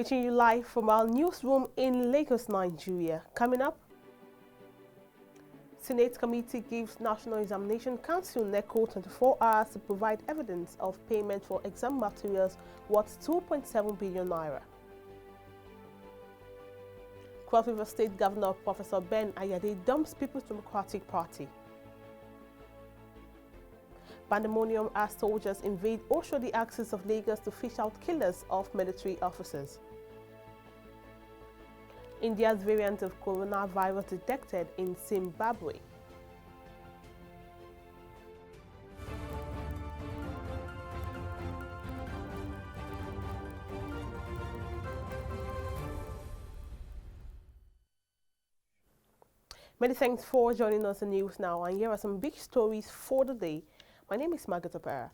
Reaching you live from our newsroom in Lagos, Nigeria. Coming up, Senate Committee gives National Examination Council NECO 24 hours to provide evidence of payment for exam materials worth 2.7 billion naira. Cross River State Governor Professor Ben Ayade dumps People's Democratic Party. Pandemonium as soldiers invade Oshodi axis of Lagos to fish out killers of military officers. India's variant of coronavirus detected in Zimbabwe. Many thanks for joining us in News Now, and here are some big stories for the day. My name is Margaret Opera.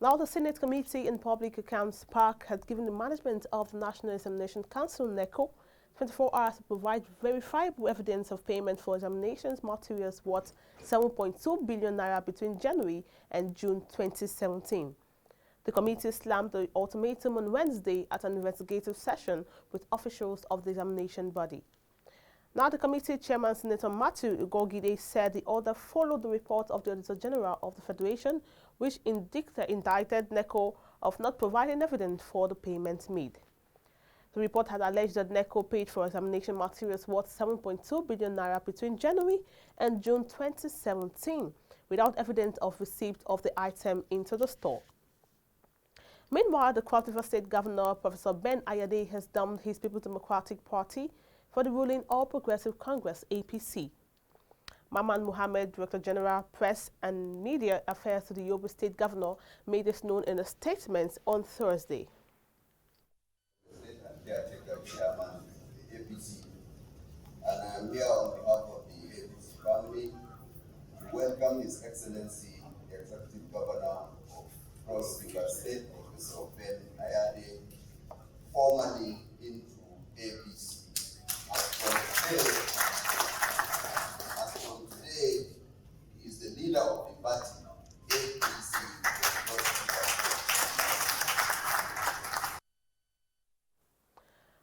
Now, the Senate Committee in Public Accounts SPAC has given the management of the National Examination Council NECO 24 hours to provide verifiable evidence of payment for examinations materials worth 7.2 billion naira between January and June 2017. The committee slammed the ultimatum on Wednesday at an investigative session with officials of the examination body. Now, the committee chairman, Senator Matthew Ugogide, said the order followed the report of the Auditor General of the Federation, which indicted NECO of not providing evidence for the payment made. The report had alleged that NECO paid for examination materials worth 7.2 billion naira between January and June 2017 without evidence of receipt of the item into the store. Meanwhile, the Cross River State Governor, Professor Ben Ayade, has dumped his People's Democratic Party for the ruling All Progressive Congress, APC. Maman Mohammed, Director General, Press and Media Affairs to the Yobe State Governor, made this known in a statement on Thursday. Chairman, the APC, and I am here on behalf of the APC family to welcome His Excellency, the Executive Governor of Cross River State, Professor Ben Ayade, formally into APC. As from today, he is the leader of the party, APC.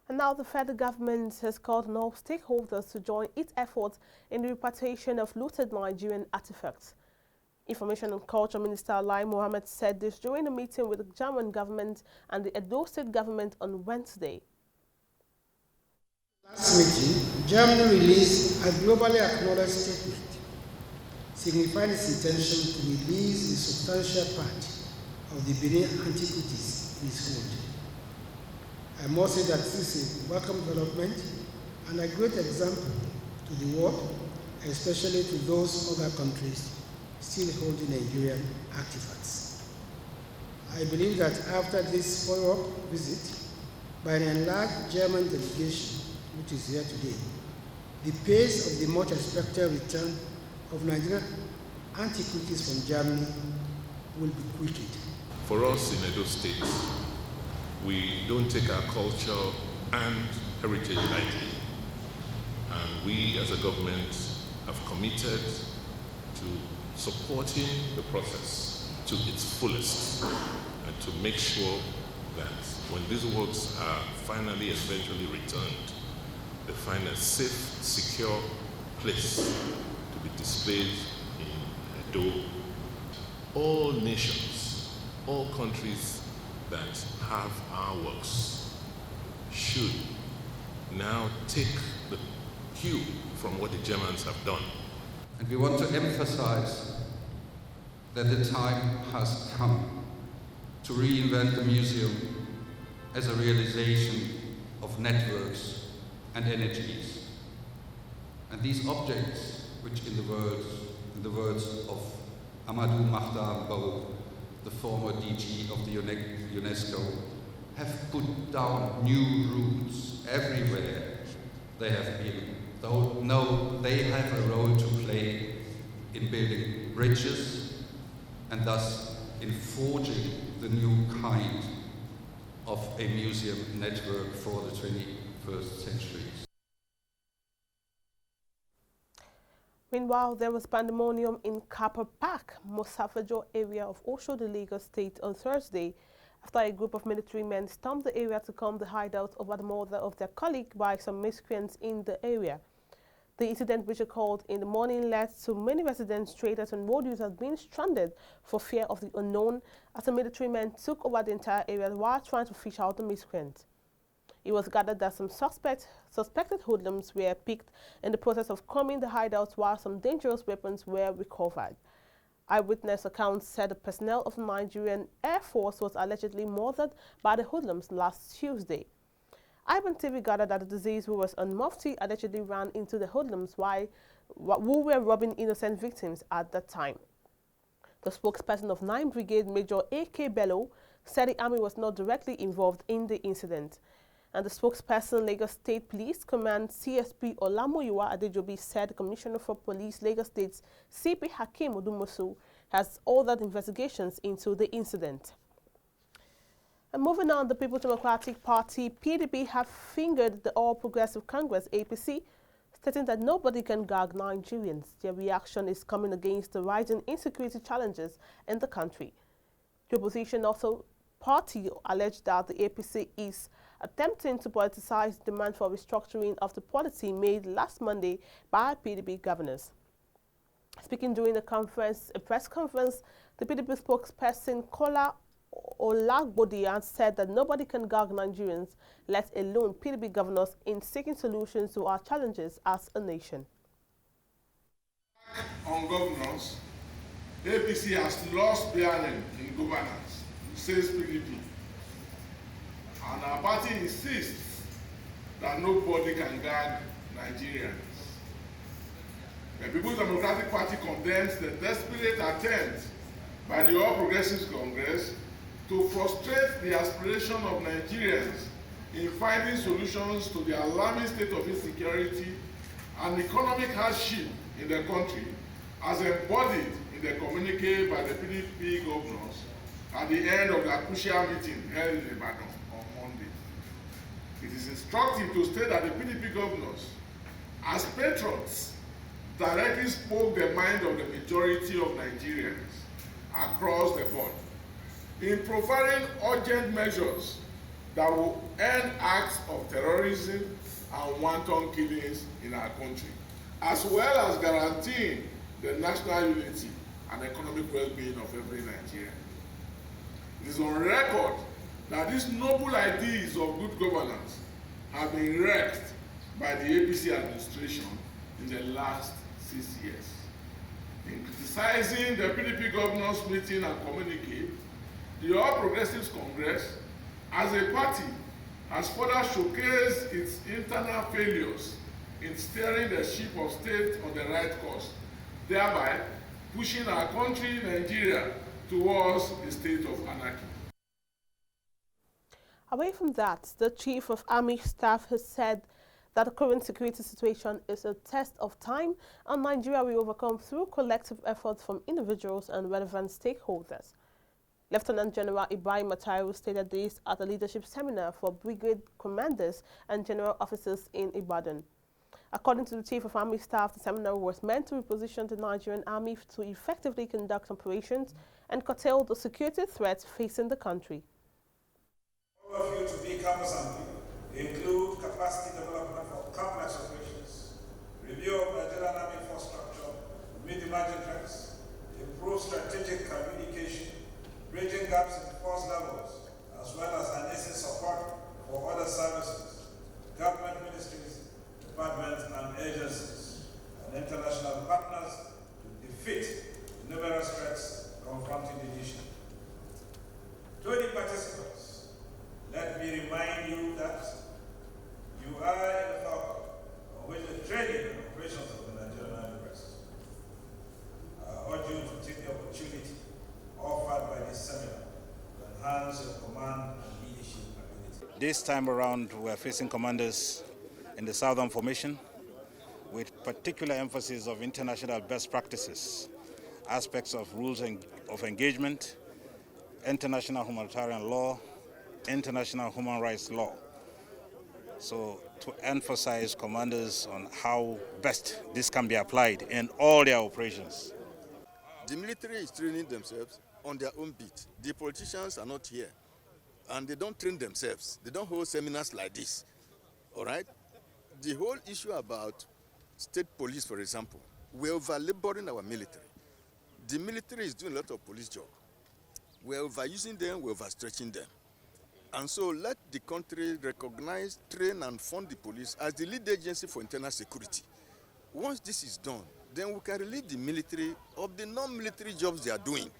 And now the federal government has called on all stakeholders to join its efforts in the repatriation of looted Nigerian artifacts. Information and Culture Minister Lai Mohammed said this during a meeting with the German government and the Edo State government on Wednesday. Last meeting, Germany released a globally acknowledged statement signifying its intention to release a substantial part of the Benin antiquities in its hold. I must say that this is a welcome development and a great example to the world, especially to those other countries still holding Nigerian artifacts. I believe that after this follow-up visit by an enlarged German delegation, which is here today, the pace of the much expected return of Nigerian antiquities from Germany will be quickened. For us in Edo State, we don't take our culture and heritage lightly. And we as a government have committed to supporting the process to its fullest and to make sure that when these works are finally eventually returned, they find a safe, secure place to be displayed in Edo. All nations, all countries that have our works should now take the cue from what the Germans have done. And we want to emphasize that the time has come to reinvent the museum as a realization of networks and energies. And these objects, which in the words of Amadou Mahtar Mbow, the former DG of the UNESCO, have put down new roots everywhere they have been. Though no, they have a role to play in building bridges and thus in forging the new kind of a museum network for the 21st century. Meanwhile, there was pandemonium in Kappa Park, Musafajo area of Oshodi, Lagos State on Thursday, after a group of military men stormed the area to calm the hideout over the murder of their colleague by some miscreants in the area. The incident, which occurred in the morning, led to many residents, traders and road users being stranded for fear of the unknown as the military men took over the entire area while trying to fish out the miscreants. It was gathered that some suspected hoodlums were picked in the process of combing the hideouts while some dangerous weapons were recovered. Eyewitness accounts said the personnel of the Nigerian Air Force was allegedly murdered by the hoodlums last Tuesday. iBrandTV gathered that the deceased, who was on Mufti, allegedly ran into the hoodlums who were robbing innocent victims at that time. The spokesperson of 9th Brigade, Major A.K. Bello, said the army was not directly involved in the incident. And the spokesperson, Lagos State Police Command CSP Olamuyiwa Adejobi, said the Commissioner for Police, Lagos State CP Hakeem Odumosu, has ordered investigations into the incident. And moving on, the People's Democratic Party, PDP, have fingered the All Progressive Congress, APC, stating that nobody can gag Nigerians. Their reaction is coming against the rising insecurity challenges in the country. The opposition party alleged that the APC is attempting to politicize the demand for restructuring of the policy made last Monday by PDP governors. Speaking during a press conference, the PDP spokesperson Kola Olagbodiyan said that nobody can gag Nigerians, let alone PDP governors, in seeking solutions to our challenges as a nation. On governors, APC has lost bearing in governance, says PDP. And our party insists that nobody can gag Nigerians. The People's Democratic Party condemns the desperate attempt by the All Progressives Congress to frustrate the aspiration of Nigerians in finding solutions to the alarming state of insecurity and economic hardship in the country, as embodied in the communique by the PDP governors at the end of the crucial meeting held in Ibadan on Monday. It is instructive to state that the PDP governors, as patrons, directly spoke the mind of the majority of Nigerians across the board in providing urgent measures that will end acts of terrorism and wanton killings in our country, as well as guaranteeing the national unity and economic well-being of every Nigerian. It is on record that these noble ideas of good governance have been wrecked by the APC administration in the last 6 years. In criticizing the PDP governors' meeting and communique, the All Progressives Congress, as a party, has further showcased its internal failures in steering the ship of state on the right course, thereby pushing our country, Nigeria, towards a state of anarchy. Away from that, the Chief of Army Staff has said that the current security situation is a test of time and Nigeria will overcome through collective efforts from individuals and relevant stakeholders. Lieutenant General Ibrahim Mataru stated this at a leadership seminar for brigade commanders and general officers in Ibadan. According to the Chief of Army Staff, the seminar was meant to reposition the Nigerian Army to effectively conduct operations and curtail the security threats facing the country. All of you to be conversant include capacity development for complex operations, review of Nigerian Army force structure, meet emerging threats, improve strategic communication, bridging gaps in force levels, as well as enhancing support for other services, government ministries, departments and agencies, and international partners to defeat the numerous threats confronting the nation. To the participants, let me remind you that you are in the falcon on which the training and operations of the Nigerian Army rests. I urge you to take the opportunity offered by this seminar to enhance your command and leadership ability. This time around, we're facing commanders in the Southern Formation with particular emphasis of international best practices, aspects of rules of engagement, international humanitarian law, international human rights law. So to emphasize commanders on how best this can be applied in all their operations. The military is training themselves on their own beat. The politicians are not here. and they don't train themselves. They don't hold seminars like this, all right? The whole issue about state police, for example, we're over-laboring our military. The military is doing a lot of police job. We're overusing them, we're overstretching them. And so let the country recognize, train, and fund the police as the lead agency for internal security. Once this is done, then we can relieve the military of the non-military jobs they are doing.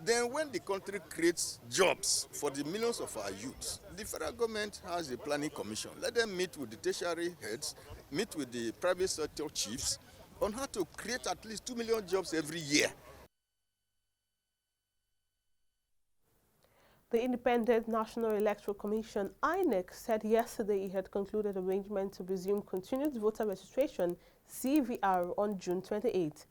Then when the country creates jobs for the millions of our youths, the federal government has a planning commission. Let them meet with the tertiary heads, meet with the private sector chiefs on how to create at least 2 million jobs every year. The Independent National Electoral Commission, INEC, said yesterday it had concluded arrangement to resume continuous voter registration, CVR, on June 28.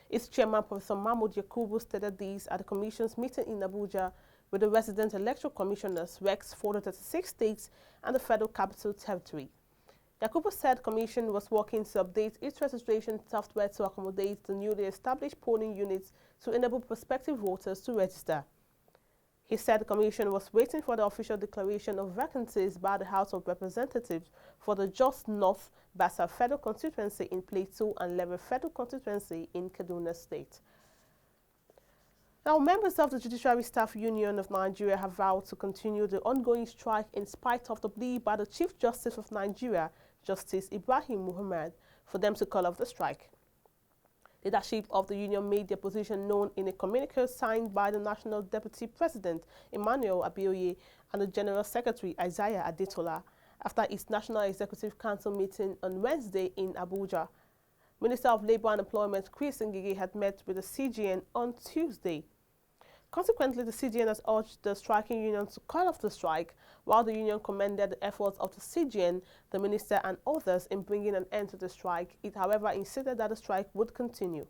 Its chairman, Professor Mahmoud Yakubu, stated this at the Commission's meeting in Abuja with the resident electoral commissioners, RECs, for the 36 states and the Federal Capital Territory. Yakubu said the Commission was working to update its registration software to accommodate the newly established polling units to enable prospective voters to register. He said the Commission was waiting for the official declaration of vacancies by the House of Representatives for the Jos North Bassa Federal Constituency in Plateau and Lere Federal Constituency in Kaduna State. Now, members of the Judiciary Staff Union of Nigeria have vowed to continue the ongoing strike in spite of the plea by the Chief Justice of Nigeria, Justice Ibrahim Muhammad, for them to call off the strike. Leadership of the union made their position known in a communique signed by the National Deputy President, Emmanuel Abioye, and the General Secretary, Isaiah Adetola, after its National Executive Council meeting on Wednesday in Abuja. Minister of Labour and Employment, Chris Ngige, had met with the CGN on Tuesday. Consequently, the CGN has urged the striking union to call off the strike, while the union commended the efforts of the CGN, the minister and others in bringing an end to the strike. It, however, insisted that the strike would continue.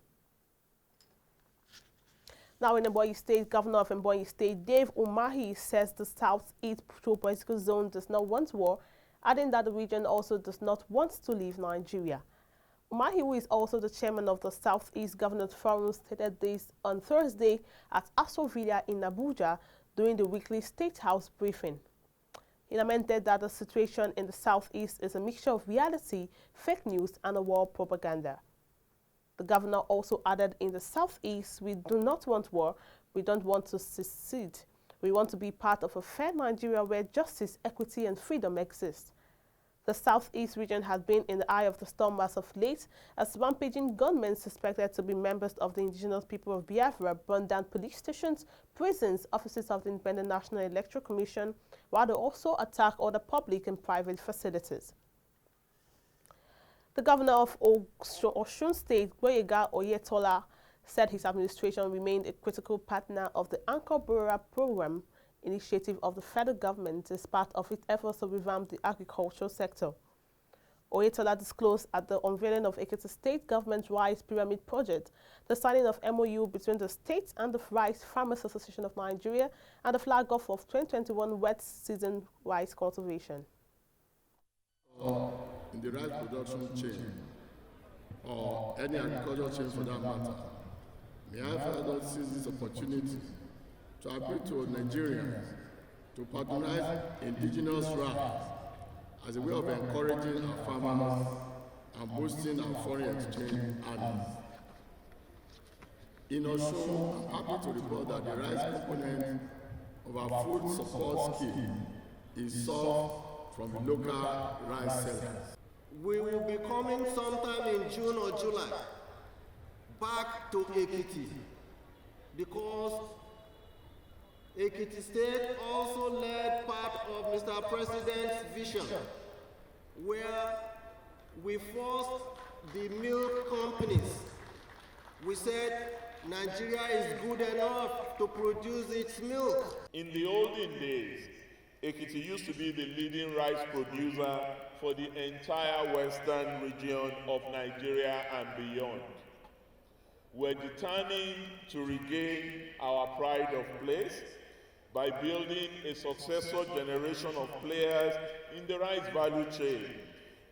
Now in Ebonyi State, Governor of Ebonyi State, Dave Umahi, says the Southeast Political Zone does not want war, adding that the region also does not want to leave Nigeria. Umahi, who is also the chairman of the Southeast Governors Forum, stated this on Thursday at Aso Villa in Abuja during the weekly State House briefing. He lamented that the situation in the Southeast is a mixture of reality, fake news, and a war propaganda. The governor also added, in the Southeast, we do not want war, we don't want to secede. We want to be part of a fair Nigeria where justice, equity, and freedom exist. The Southeast region has been in the eye of the storm as of late, as rampaging gunmen suspected to be members of the indigenous people of Biafra burned down police stations, prisons, offices of the Independent National Electoral Commission, while they also attack other public and private facilities. The governor of Osun State, Gboyega Oyetola, said his administration remained a critical partner of the Anchor Borough program initiative of the federal government as part of its efforts to revamp the agricultural sector. Oyetola disclosed at the unveiling of Ekiti State Government Rice Pyramid Project the signing of MOU between the state and the Rice Farmers Association of Nigeria and the flag off of 2021 wet season rice cultivation. In the rice production chain, or any agricultural chain for that matter, may I further seize this opportunity to appeal to Nigerians to patronize indigenous rice as a way of encouraging our farmers and boosting our foreign exchange earnings. In Oshodi, I'm happy to report that the rice component of our food support scheme is sourced from the local rice sellers. We will be coming sometime in June or July back to Ekiti because Ekiti State also led part of Mr. President's vision, where we forced the milk companies. We said Nigeria is good enough to produce its milk. In the olden days, Ekiti used to be the leading rice producer for the entire western region of Nigeria and beyond. We're determined to regain our pride of place by building a successful generation of players in the rice value chain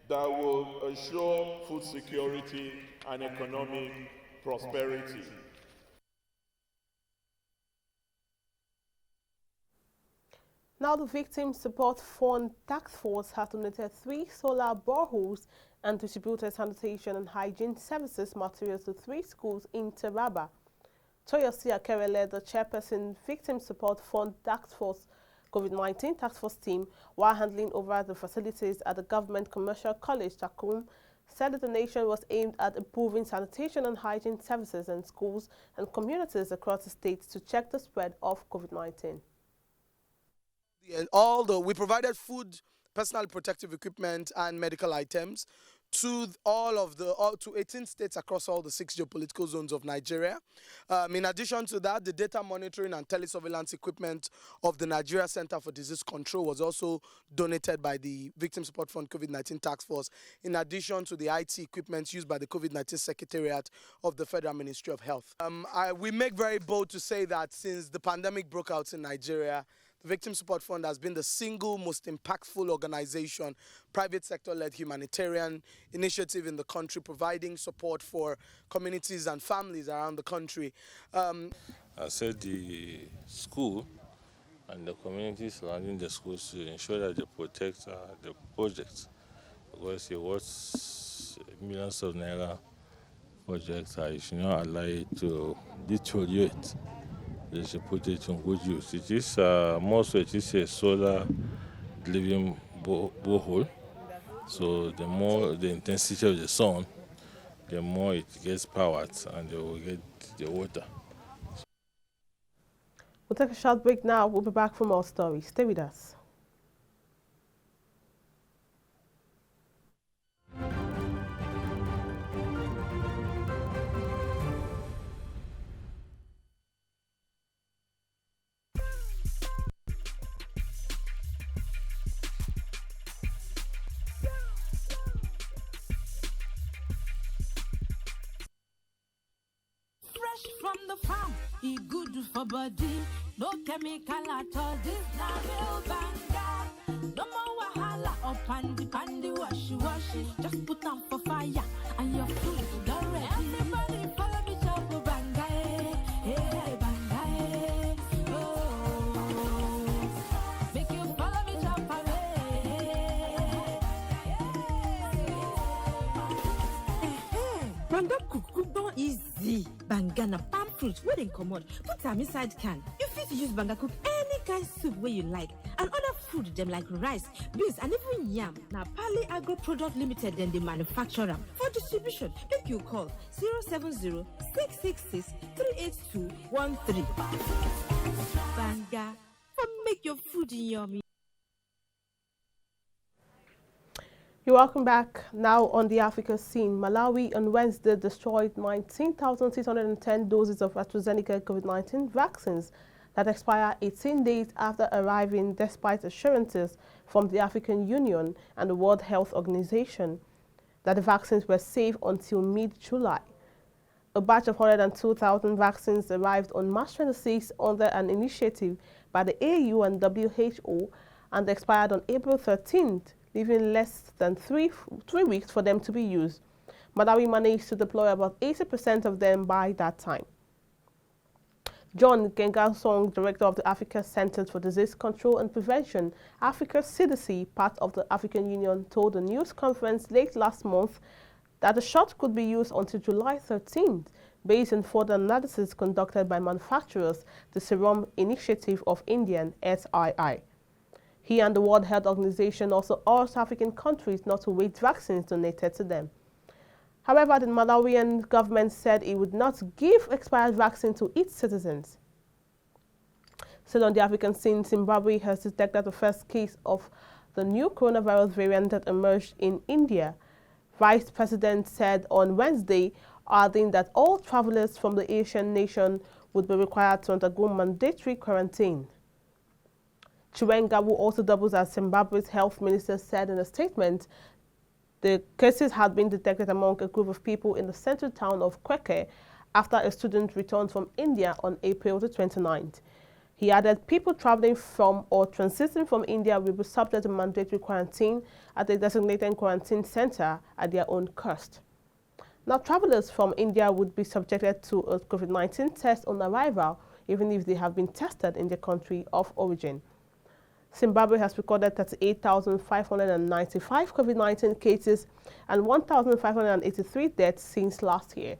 that will assure food security and economic prosperity. Now, the Victim Support Fund Task Force has donated 3 solar boreholes and distributed sanitation and hygiene services materials to 3 schools in Taraba. Toyosi Akere led the chairperson Victim Support Fund Task Force COVID-19 Task Force team while handling over the facilities at the Government Commercial College, Takum, said the donation was aimed at improving sanitation and hygiene services in schools and communities across the state to check the spread of COVID-19. We provided food, personal protective equipment, and medical items to to 18 states across all the 6 geopolitical zones of Nigeria. In addition to that, the data monitoring and telesurveillance equipment of the Nigeria Center for Disease Control was also donated by the Victim Support Fund COVID-19 Task Force, in addition to the IT equipment used by the COVID-19 Secretariat of the Federal Ministry of Health. We make very bold to say that since the pandemic broke out in Nigeria, the Victim Support Fund has been the single most impactful organization, private sector-led humanitarian initiative in the country, providing support for communities and families around the country. I said the school and the communities surrounding the schools to ensure that they protect the project, because it was millions of naira projects. I should not allow it to deteriorate. They should put it in good use. It is it is a solar living borehole. So the more the intensity of the sun, the more it gets powered and they will get the water. We'll take a short break now. We'll be back for more stories. Stay with us. From the farm, it good for body. No chemical at all. This na real banga. No more wahala or pandy washy. Just put on for fire and your food is already. Everybody follow me, chop banga. Hey, banga. Oh, make you follow me, chop Banga cook don easy. Bangana palm fruit where they come out. Put them inside can. You fit use banga cook any kind soup where you like. And other food them like rice, beans, and even yam. Now Pali Agro Product Limited then they manufacture them. For distribution, make you call 070-666-38213. Banga for make your food yummy. You're welcome back. Now on the Africa scene, Malawi on Wednesday destroyed 19,610 doses of AstraZeneca COVID-19 vaccines that expire 18 days after arriving, despite assurances from the African Union and the World Health Organization that the vaccines were safe until mid-July. A batch of 102,000 vaccines arrived on March 26 under an initiative by the AU and WHO and expired on April 13th. Leaving less than three weeks for them to be used. Malawi managed to deploy about 80% of them by that time. John Gengasong, director of the Africa Centers for Disease Control and Prevention, Africa CDC, part of the African Union, told a news conference late last month that the shot could be used until July 13th, based on further analysis conducted by manufacturers, the Serum Initiative of India, SII. He and the World Health Organization also urged African countries not to waste vaccines donated to them. However, the Malawian government said it would not give expired vaccine to its citizens. Still on the African scene, Zimbabwe has detected the first case of the new coronavirus variant that emerged in India. Vice President said on Wednesday, adding that all travelers from the Asian nation would be required to undergo mandatory quarantine. Chiwenga, who also doubles as Zimbabwe's health minister, said in a statement the cases had been detected among a group of people in the central town of Kweke after a student returned from India on April the 29th. He added people traveling from or transiting from India will be subject to mandatory quarantine at a designated quarantine center at their own cost. Now, travelers from India would be subjected to a COVID-19 test on arrival, even if they have been tested in their country of origin. Zimbabwe has recorded 38,595 COVID-19 cases and 1,583 deaths since last year.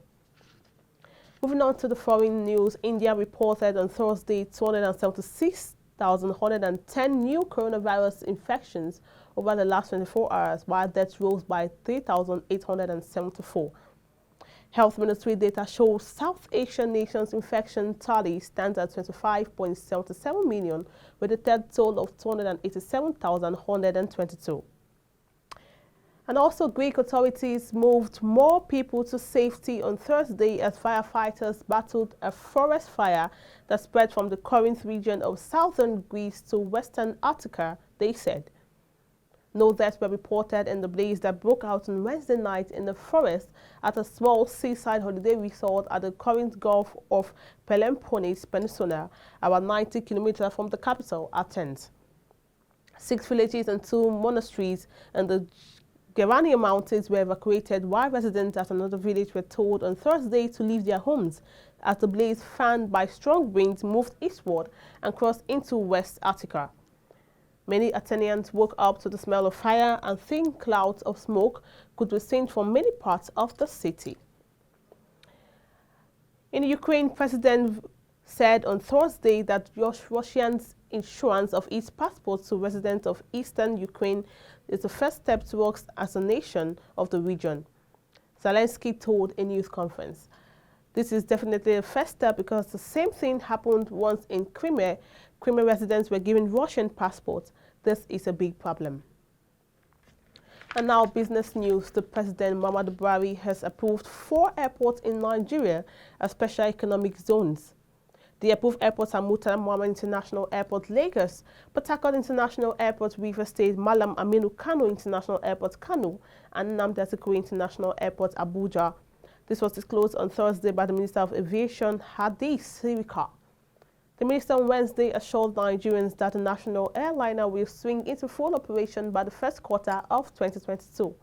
Moving on to the foreign news, India reported on Thursday 276,110 new coronavirus infections over the last 24 hours, while deaths rose by 3,874. Health Ministry data shows South Asian nations' infection tally stands at 25.77 million, with a death toll of 287,122. And also, Greek authorities moved more people to safety on Thursday as firefighters battled a forest fire that spread from the Corinth region of southern Greece to western Attica, they said. No deaths were reported in the blaze that broke out on Wednesday night in the forest at a small seaside holiday resort at the Corinth Gulf of Peloponnese Peninsula, about 90 kilometers from the capital, Athens. 6 villages and 2 monasteries in the Gerania Mountains were evacuated, while residents at another village were told on Thursday to leave their homes as the blaze, fanned by strong winds, moved eastward and crossed into West Attica. Many Athenians woke up to the smell of fire, and thin clouds of smoke could be seen from many parts of the city. In Ukraine, President said on Thursday that Russia's issuance of its passports to residents of eastern Ukraine is the first step towards as a nation of the region. Zelensky told a news conference. This is definitely a first step because the same thing happened once in Crimea. Crimea residents were given Russian passports. This is a big problem. And now business news. The President Muhammadu Buhari has approved 4 airports in Nigeria as special economic zones. The approved airports are Murtala Muhammad International Airport, Lagos, Port Harcourt International Airport, Rivers State, Malam Aminu Kano International Airport, Kano, and Nnamdi Azikiwe International Airport, Abuja. This was disclosed on Thursday by the Minister of Aviation, Hadi Sirika. The minister on Wednesday assured Nigerians that the national airliner will swing into full operation by the first quarter of 2022.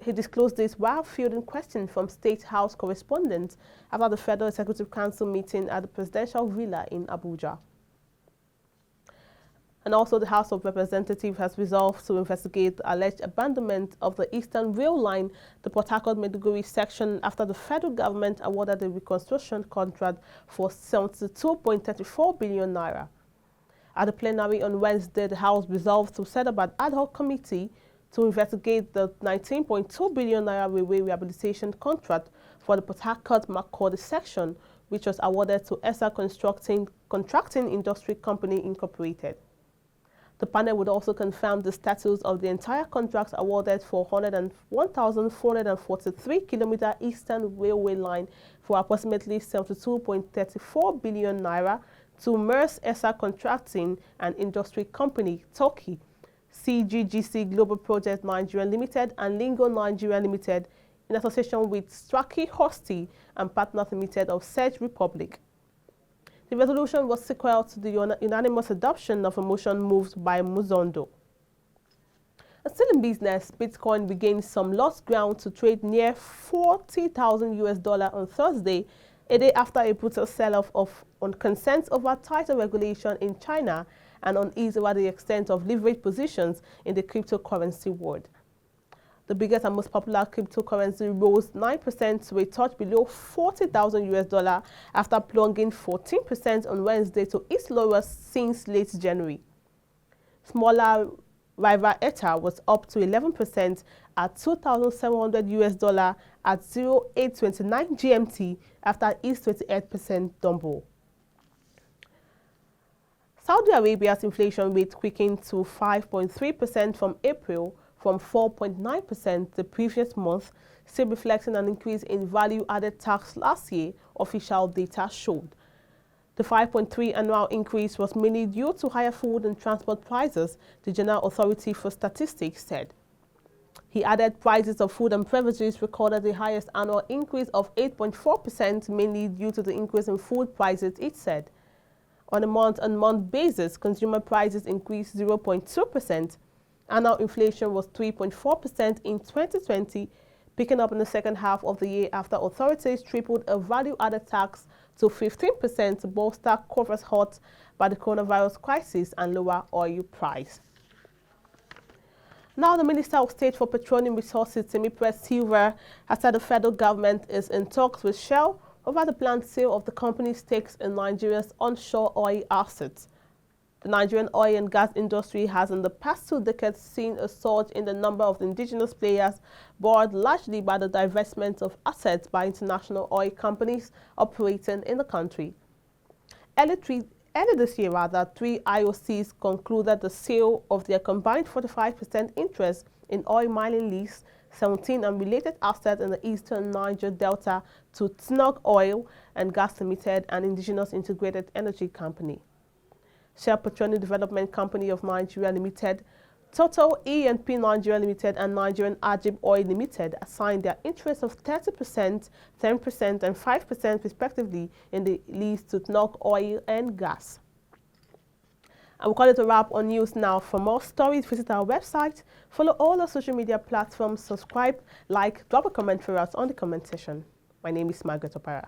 He disclosed this while fielding questions from State House correspondents after the Federal Executive Council meeting at the Presidential Villa in Abuja. And also, the House of Representatives has resolved to investigate the alleged abandonment of the Eastern Rail Line, the Port Harcourt-Maiduguri section, after the federal government awarded a reconstruction contract for 72.34 billion naira. At the plenary on Wednesday, the House resolved to set up an ad hoc committee to investigate the 19.2 billion naira railway rehabilitation contract for the Port Harcourt-Makurdi section, which was awarded to ESA Contracting Industry Company Incorporated. The panel would also confirm the status of the entire contracts awarded for 1,443-kilometer Eastern Railway Line for approximately 72.34 billion naira to MERS ESA Contracting and Industry Company, Turkey, CGGC Global Project Nigeria Limited and Lingo Nigeria Limited, in association with Straki Hosti and Partners Limited of Czech Republic. The resolution was sequel to the unanimous adoption of a motion moved by Muzondo. And still in business, Bitcoin regained some lost ground to trade near $40,000 on Thursday, a day after a brutal sell-off on concerns over tighter regulation in China and unease over the extent of leverage positions in the cryptocurrency world. The biggest and most popular cryptocurrency rose 9% to a touch below $40,000 after plunging 14% on Wednesday to its lowest since late January. Smaller rival Ether was up to 11% at $2,700 at 0829 GMT after its 28% tumble. Saudi Arabia's inflation rate quickened to 5.3% from April, from 4.9% the previous month, still reflecting an increase in value-added tax last year, official data showed. The 5.3% annual increase was mainly due to higher food and transport prices, the General Authority for Statistics said. He added prices of food and beverages recorded the highest annual increase of 8.4%, mainly due to the increase in food prices, it said. On a month-on-month basis, consumer prices increased 0.2%. Annual inflation was 3.4% in 2020, picking up in the second half of the year after authorities tripled a value-added tax to 15% to bolster coffers hurt by the coronavirus crisis and lower oil price. Now, the Minister of State for Petroleum Resources, Temipre Silva, has said the federal government is in talks with Shell over the planned sale of the company's stakes in Nigeria's onshore oil assets. The Nigerian oil and gas industry has in the past 2 decades seen a surge in the number of indigenous players, buoyed largely by the divestment of assets by international oil companies operating in the country. Earlier this year, 3 IOCs concluded the sale of their combined 45% interest in oil mining lease, 17 unrelated assets in the eastern Niger Delta to TNOG Oil and Gas Limited, an indigenous integrated energy company. Shell Petroleum Development Company of Nigeria Limited, Total E&P Nigeria Limited, and Nigerian Ajib Oil Limited assigned their interest of 30%, 10%, and 5% respectively in the lease to TNOG Oil and Gas. And we'll call it a wrap on news now. For more stories, visit our website, follow all our social media platforms, subscribe, like, drop a comment for us on the comment section. My name is Margaret Opara.